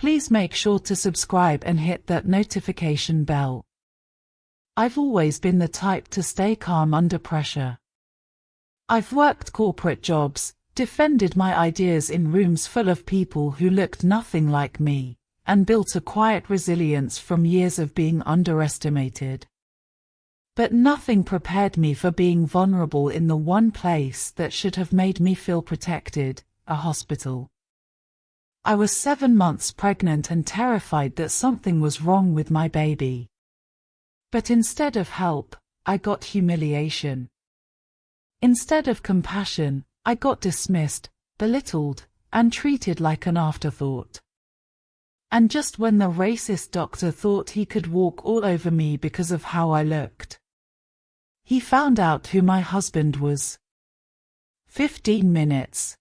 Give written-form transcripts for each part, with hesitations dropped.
Please make sure to subscribe and hit that notification bell. I've always been the type to stay calm under pressure. I've worked corporate jobs, defended my ideas in rooms full of people who looked nothing like me, and built a quiet resilience from years of being underestimated. But nothing prepared me for being vulnerable in the one place that should have made me feel protected, a hospital. I was 7 months pregnant and terrified that something was wrong with my baby. But instead of help, I got humiliation. Instead of compassion, I got dismissed, belittled, and treated like an afterthought. And just when the racist doctor thought he could walk all over me because of how I looked, he found out who my husband was. 15 minutes.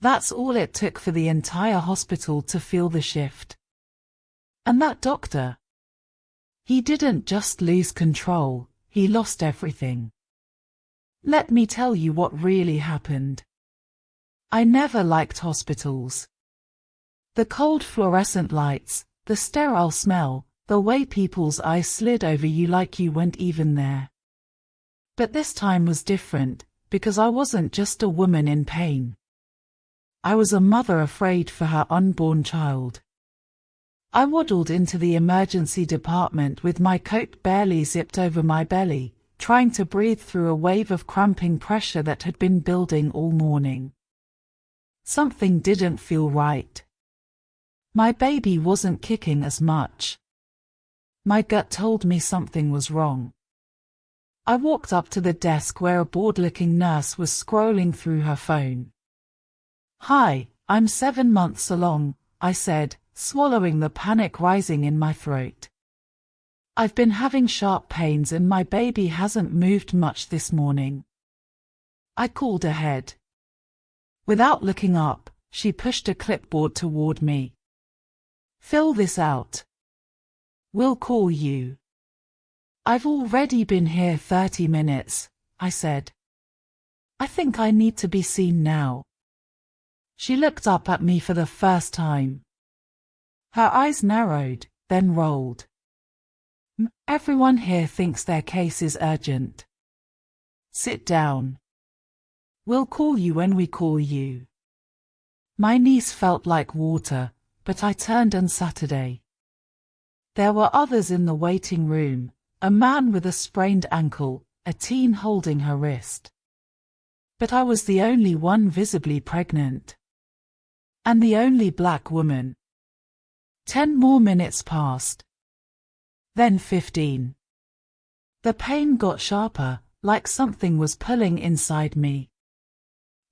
That's all it took for the entire hospital to feel the shift. And that doctor, he didn't just lose control, he lost everything. Let me tell you what really happened. I never liked hospitals. The cold fluorescent lights, the sterile smell, the way people's eyes slid over you like you weren't even there. But this time was different, because I wasn't just a woman in pain. I was a mother afraid for her unborn child. I waddled into the emergency department with my coat barely zipped over my belly, trying to breathe through a wave of cramping pressure that had been building all morning. Something didn't feel right. My baby wasn't kicking as much. My gut told me something was wrong. I walked up to the desk where a bored-looking nurse was scrolling through her phone. "Hi, I'm 7 months along," I said, swallowing the panic rising in my throat. "I've been having sharp pains and my baby hasn't moved much this morning." I called ahead. Without looking up, she pushed a clipboard toward me. "Fill this out. We'll call you." "I've already been here 30 minutes, I said. "I think I need to be seen now." She looked up at me for the first time. Her eyes narrowed, then rolled. "Everyone here thinks their case is urgent. Sit down. We'll call you when we call you." My knees felt like water, but I turned on Saturday. There were others in the waiting room, a man with a sprained ankle, a teen holding her wrist. But I was the only one visibly pregnant. And the only black woman. 10 more minutes passed. Then 15. The pain got sharper, like something was pulling inside me.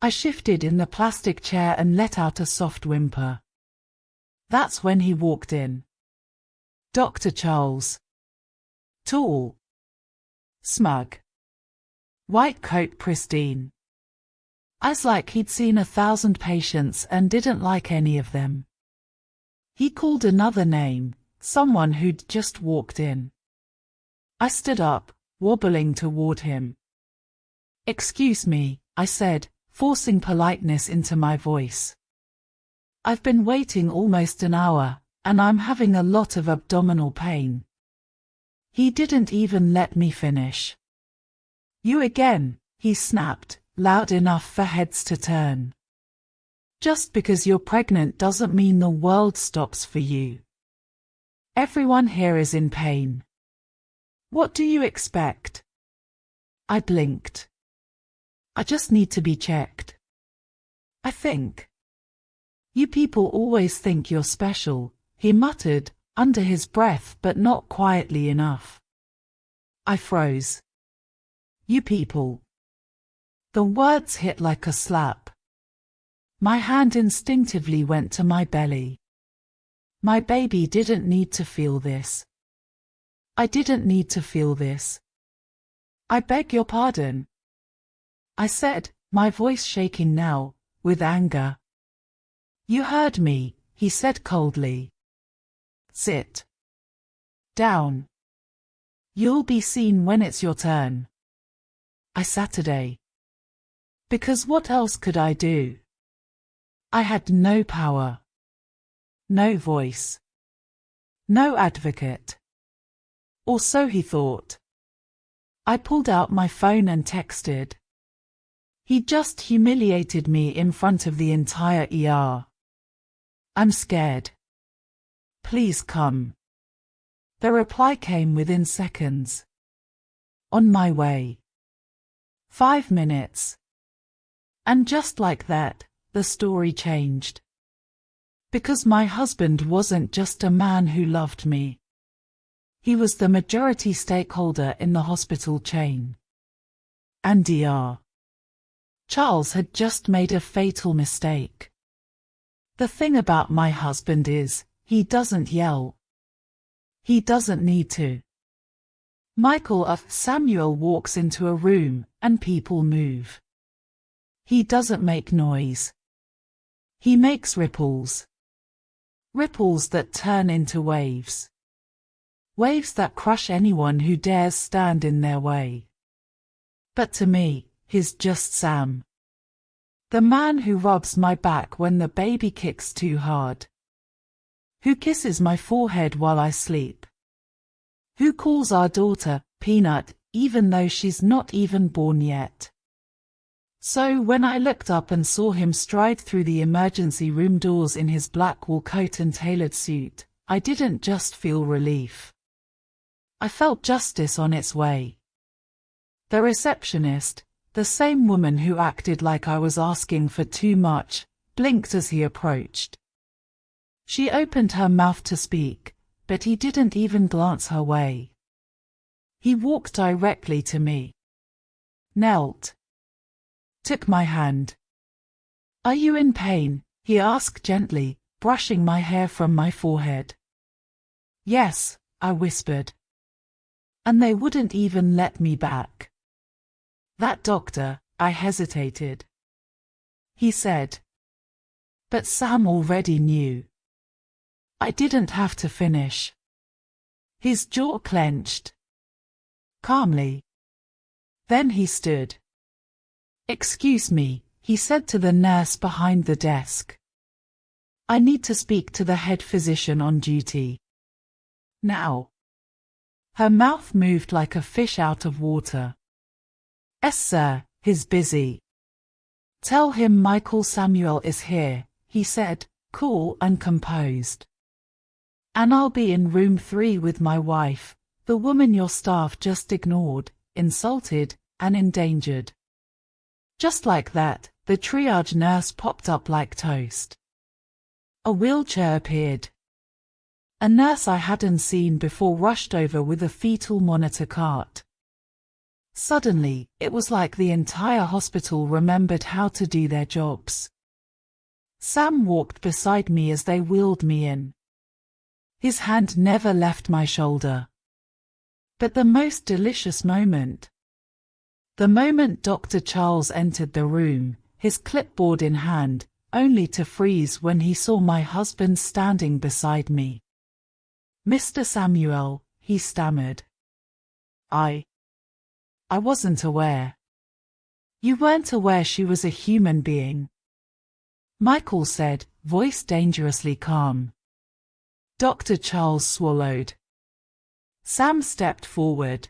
I shifted in the plastic chair and let out a soft whimper. That's when he walked in. Dr. Charles. Tall. Smug. White coat pristine. Eyes like he'd seen 1,000 patients and didn't like any of them. He called another name, someone who'd just walked in. I stood up, wobbling toward him. "Excuse me," I said, forcing politeness into my voice. "I've been waiting almost an hour, and I'm having a lot of abdominal pain." He didn't even let me finish. "You again," he snapped, loud enough for heads to turn. "Just because you're pregnant doesn't mean the world stops for you. Everyone here is in pain. What do you expect?" I blinked. "I just need to be checked. I think." "You people always think you're special," he muttered, under his breath but not quietly enough. I froze. "You people." The words hit like a slap. My hand instinctively went to my belly. My baby didn't need to feel this. I didn't need to feel this. "I beg your pardon," I said, my voice shaking now, with anger. "You heard me," he said coldly. "Sit down. You'll be seen when it's your turn." I Saturday. Because what else could I do? I had no power. No voice. No advocate. Or so he thought. I pulled out my phone and texted. He just humiliated me in front of the entire ER. I'm scared. Please come. The reply came within seconds. On my way. 5 minutes. And just like that, the story changed. Because my husband wasn't just a man who loved me. He was the majority stakeholder in the hospital chain. And Dr. Charles had just made a fatal mistake. The thing about my husband is, he doesn't yell. He doesn't need to. Samuel walks into a room, and people move. He doesn't make noise. He makes ripples. Ripples that turn into waves. Waves that crush anyone who dares stand in their way. But to me, he's just Sam. The man who rubs my back when the baby kicks too hard. Who kisses my forehead while I sleep. Who calls our daughter, Peanut, even though she's not even born yet. So when I looked up and saw him stride through the emergency room doors in his black wool coat and tailored suit, I didn't just feel relief. I felt justice on its way. The receptionist, the same woman who acted like I was asking for too much, blinked as he approached. She opened her mouth to speak, but he didn't even glance her way. He walked directly to me. Knelt. Took my hand. Are you in pain? He asked gently, brushing my hair from my forehead. Yes, I whispered. And they wouldn't even let me back. That doctor, I hesitated. He said. But Sam already knew. I didn't have to finish. His jaw clenched. Calmly. Then he stood. Excuse me, he said to the nurse behind the desk. I need to speak to the head physician on duty. Now. Her mouth moved like a fish out of water. Yes, sir, he's busy. Tell him Samuel is here, he said, cool and composed. And I'll be in room 3 with my wife, the woman your staff just ignored, insulted, and endangered. Just like that, the triage nurse popped up like toast. A wheelchair appeared. A nurse I hadn't seen before rushed over with a fetal monitor cart. Suddenly, it was like the entire hospital remembered how to do their jobs. Sam walked beside me as they wheeled me in. His hand never left my shoulder. But the most delicious moment. The moment Dr. Charles entered the room, his clipboard in hand, only to freeze when he saw my husband standing beside me. Mr. Samuel, he stammered. I wasn't aware. You weren't aware she was a human being? Michael said, voice dangerously calm. Dr. Charles swallowed. Sam stepped forward.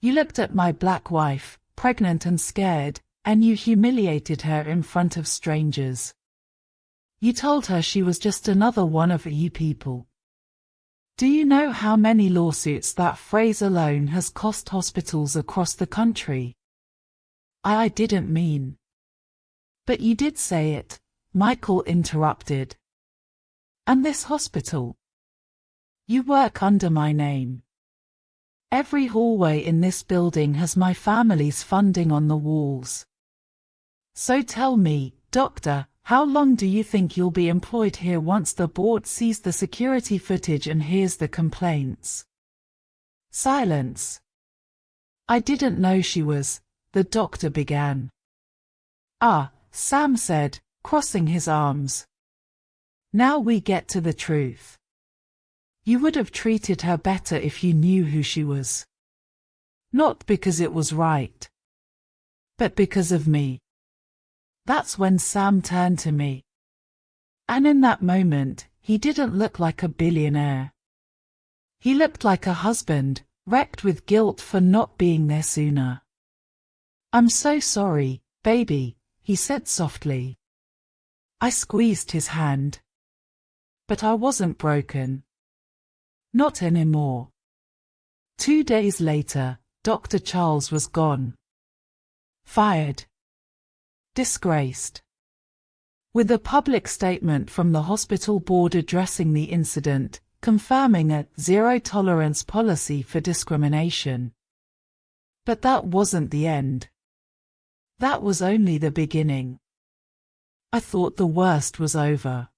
You looked at my black wife, pregnant and scared, and you humiliated her in front of strangers. You told her she was just another one of you people. Do you know how many lawsuits that phrase alone has cost hospitals across the country? I didn't mean. But you did say it, Michael interrupted. And this hospital? You work under my name. Every hallway in this building has my family's funding on the walls. So tell me, doctor, how long do you think you'll be employed here once the board sees the security footage and hears the complaints? Silence. I didn't know she was, the doctor began. Sam said, crossing his arms. Now we get to the truth. You would have treated her better if you knew who she was. Not because it was right. But because of me. That's when Sam turned to me. And in that moment, he didn't look like a billionaire. He looked like a husband, wrecked with guilt for not being there sooner. "I'm so sorry, baby," he said softly. I squeezed his hand. But I wasn't broken. Not anymore. 2 days later, Dr. Charles was gone. Fired. Disgraced. With a public statement from the hospital board addressing the incident, confirming a zero-tolerance policy for discrimination. But that wasn't the end. That was only the beginning. I thought the worst was over.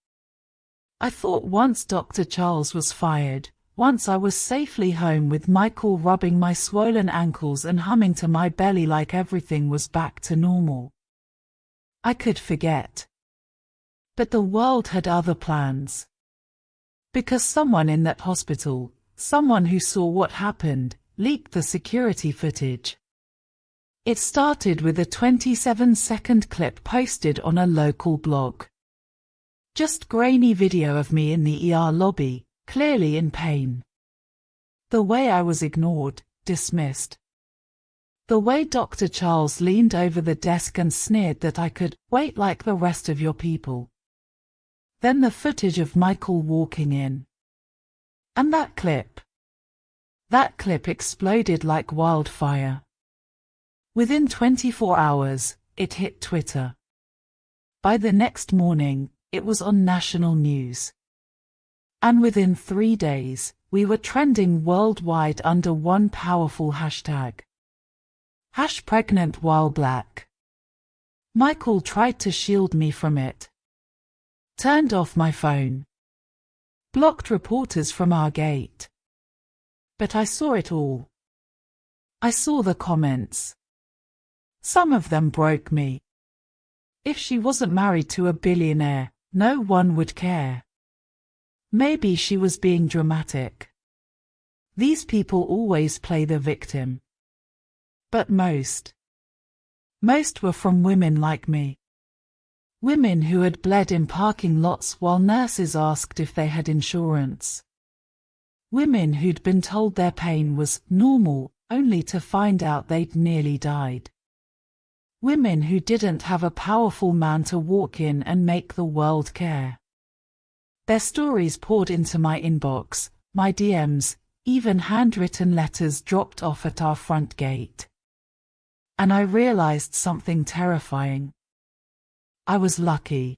I thought once Dr. Charles was fired, once I was safely home with Michael rubbing my swollen ankles and humming to my belly like everything was back to normal, I could forget. But the world had other plans. Because someone in that hospital, someone who saw what happened, leaked the security footage. It started with a 27-second clip posted on a local blog. Just grainy video of me in the ER lobby, clearly in pain. The way I was ignored, dismissed. The way Dr. Charles leaned over the desk and sneered that I could wait like the rest of your people. Then the footage of Michael walking in. And that clip. That clip exploded like wildfire. Within 24 hours, it hit Twitter. By the next morning, it was on national news. And within 3 days, we were trending worldwide under one powerful hashtag. #PregnantWhileBlack. Michael tried to shield me from it. Turned off my phone. Blocked reporters from our gate. But I saw it all. I saw the comments. Some of them broke me. If she wasn't married to a billionaire, no one would care. Maybe she was being dramatic. These people always play the victim. But most were from women like me. Women who had bled in parking lots while nurses asked if they had insurance. Women who'd been told their pain was normal, only to find out they'd nearly died. Women who didn't have a powerful man to walk in and make the world care. Their stories poured into my inbox, my DMs, even handwritten letters dropped off at our front gate. And I realized something terrifying. I was lucky.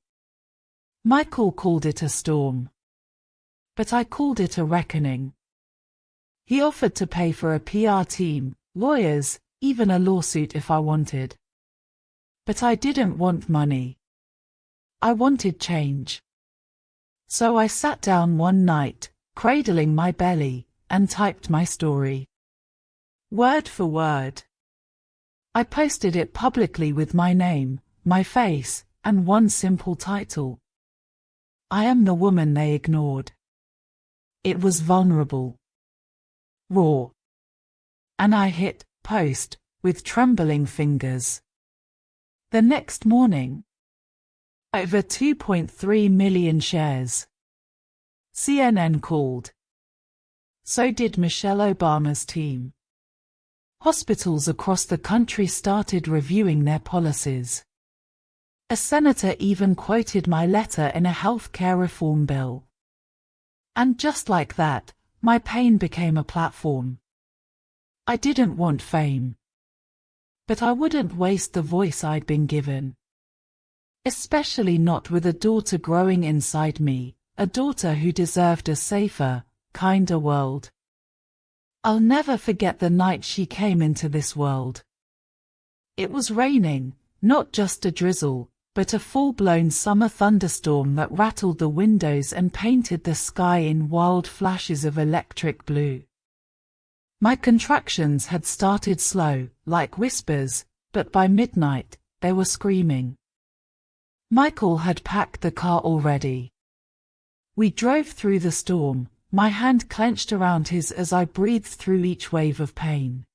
Michael called it a storm. But I called it a reckoning. He offered to pay for a PR team, lawyers, even a lawsuit if I wanted. But I didn't want money. I wanted change. So I sat down one night, cradling my belly, and typed my story. Word for word. I posted it publicly with my name, my face, and one simple title. I am the woman they ignored. It was vulnerable. Raw. And I hit post with trembling fingers. The next morning, over 2.3 million shares. CNN called. So did Michelle Obama's team. Hospitals across the country started reviewing their policies. A senator even quoted my letter in a healthcare reform bill. And just like that, my pain became a platform. I didn't want fame. But I wouldn't waste the voice I'd been given. Especially not with a daughter growing inside me, a daughter who deserved a safer, kinder world. I'll never forget the night she came into this world. It was raining, not just a drizzle, but a full-blown summer thunderstorm that rattled the windows and painted the sky in wild flashes of electric blue. My contractions had started slow, like whispers, but by midnight, they were screaming. Michael had packed the car already. We drove through the storm, my hand clenched around his as I breathed through each wave of pain.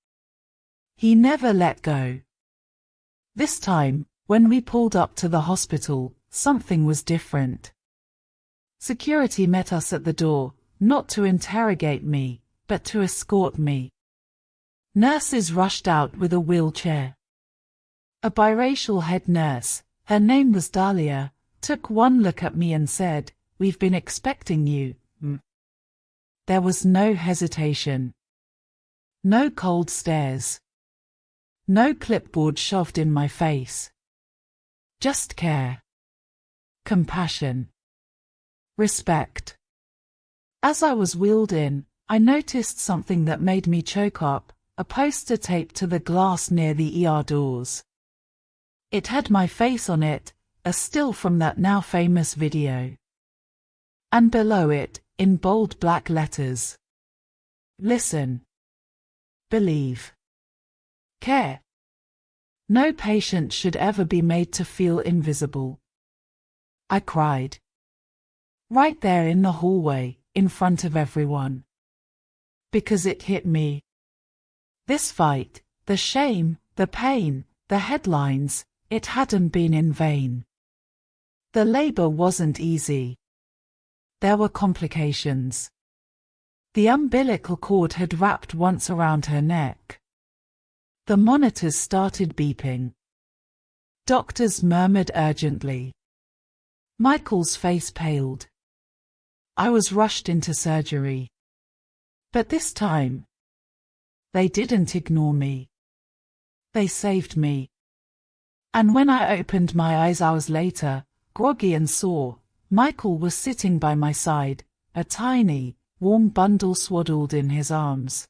He never let go. This time, when we pulled up to the hospital, something was different. Security met us at the door, not to interrogate me, but to escort me. Nurses rushed out with a wheelchair. A biracial head nurse, her name was Dahlia, took one look at me and said, "We've been expecting you." There was no hesitation. No cold stares. No clipboard shoved in my face. Just care. Compassion. Respect. As I was wheeled in, I noticed something that made me choke up, a poster taped to the glass near the ER doors. It had my face on it, a still from that now famous video. And below it, in bold black letters: "Listen. Believe. Care. No patient should ever be made to feel invisible." I cried. Right there in the hallway, in front of everyone. Because it hit me. This fight, the shame, the pain, the headlines, it hadn't been in vain. The labor wasn't easy. There were complications. The umbilical cord had wrapped once around her neck. The monitors started beeping. Doctors murmured urgently. Michael's face paled. I was rushed into surgery. But this time, they didn't ignore me. They saved me. And when I opened my eyes hours later, groggy and sore, Michael was sitting by my side, a tiny, warm bundle swaddled in his arms.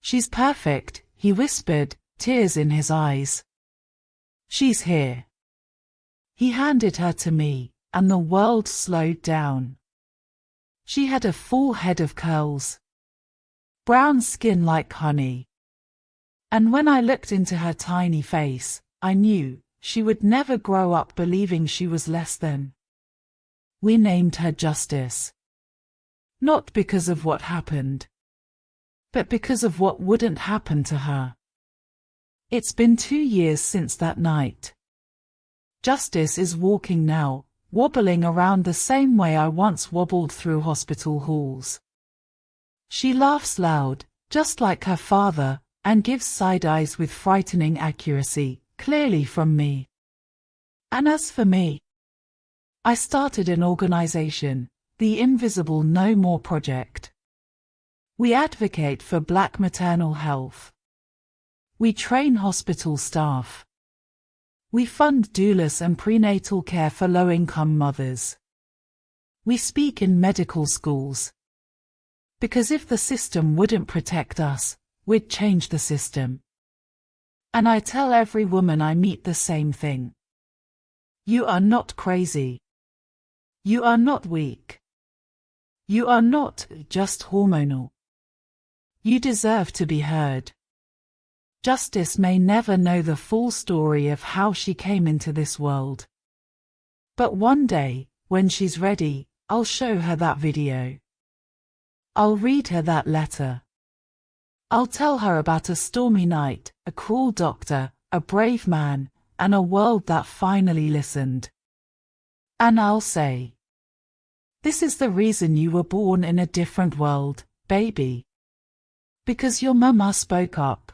"She's perfect," he whispered, tears in his eyes. "She's here." He handed her to me, and the world slowed down. She had a full head of curls. Brown skin like honey. And when I looked into her tiny face, I knew she would never grow up believing she was less than. We named her Justice. Not because of what happened, but because of what wouldn't happen to her. It's been 2 years since that night. Justice is walking now, wobbling around the same way I once wobbled through hospital halls. She laughs loud, just like her father, and gives side eyes with frightening accuracy, clearly from me. And as for me, I started an organization, the Invisible No More Project. We advocate for Black maternal health. We train hospital staff. We fund doulas and prenatal care for low-income mothers. We speak in medical schools. Because if the system wouldn't protect us, we'd change the system. And I tell every woman I meet the same thing. You are not crazy. You are not weak. You are not just hormonal. You deserve to be heard. Justice may never know the full story of how she came into this world. But one day, when she's ready, I'll show her that video. I'll read her that letter. I'll tell her about a stormy night, a cruel doctor, a brave man, and a world that finally listened. And I'll say, "This is the reason you were born in a different world, baby. Because your mama spoke up."